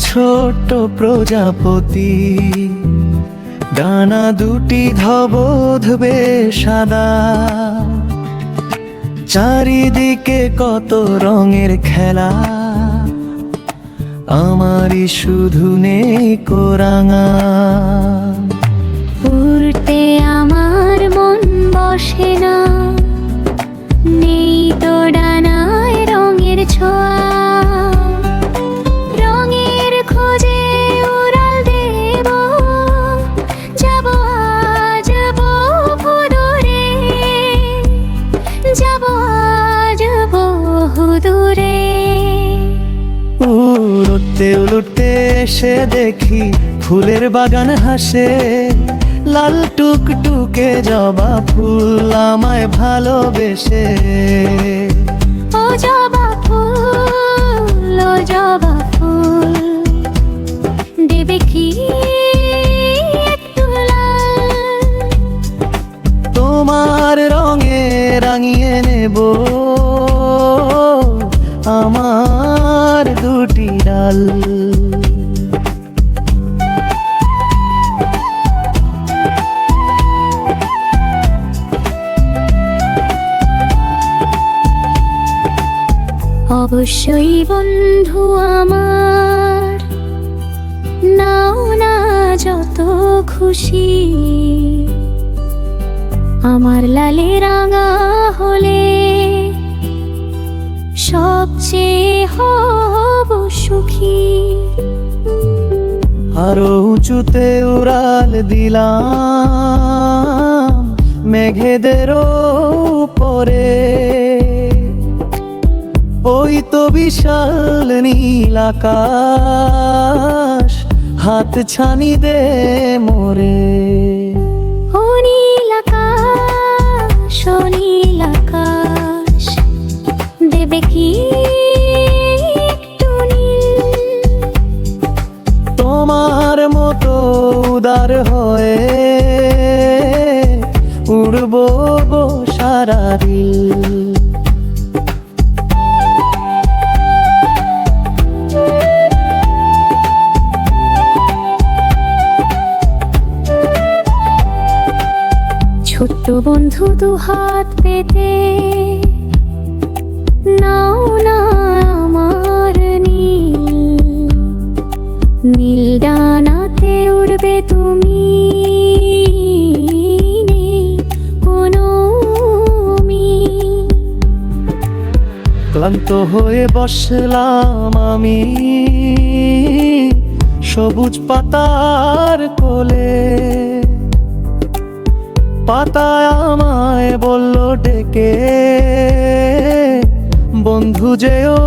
ছোট্ট প্রজাপতি, ডানা দুটি ধবধবে সাদা, চারিদিকে কত রঙের খেলা, আমারই শুধু নেই কোরাঙা। উড়তে আমার মন বসে না, নেই তো ডানায় রঙের ছোঁয়া, রঙের খোঁজে উড়াল দেব, যাব আজ বহু দূরে, যাব আজ বহু দূরে। উড়তে উড়তে এসে দেখি ফুলের বাগান হাসে, লাল টুকটুকে জবা ফুল আমায় ভালোবেসে। ও জবা ফুল, ও জবা ফুল, দেবে কি একটু লাল? তোমার রঙে রাঙিয়ে নেব আমার দুটি ডাল। অবশ্যই বন্ধু আমার, নাও না যত খুশি, আমার লালে রাঙা হলে সবচেয়ে হব সুখী। আরো উঁচুতে উড়াল দিলাম মেঘেদের উপরে, ওই তো বিশাল নীল আকাশ হাত ছানি দে মোরে। ও নীল আকাশ, ও নীল আকাশ, দেবে কি একটু নীল? তোমার মতো উদার হয়ে উড়বো গো সারা দিন। ছোট্ট বন্ধু দু হাত পেতে নাও না আমার নীল, নীল ডানাতে উড়বে তুমি, নেই কোনো মিল। ক্লান্ত হয়ে বসলাম আমি সবুজ পাতার কোলে, পাতায় আমায় বলল ডেকে, বন্ধু যেও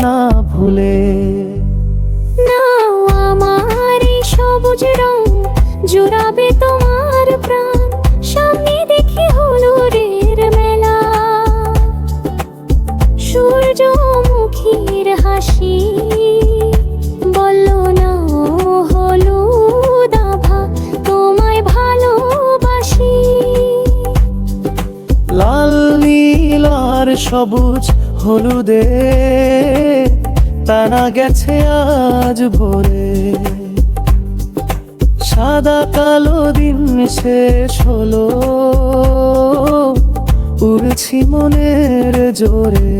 না ভুলে। নাও আমার এই সবুজ রং, জুড়াবে তোমার প্রাণ, সামনে দেখি হলুদের মেলা, সূর্যমুখীর হাসি বলল না হলুদ আভা, তোমায় ভালোবাসি। লাল নীল আর সবুজ হলুদে টানা গেছে আজ ভোরে, সাদা কালো দিন শেষ হলো, উড়ছি মনের জোরে।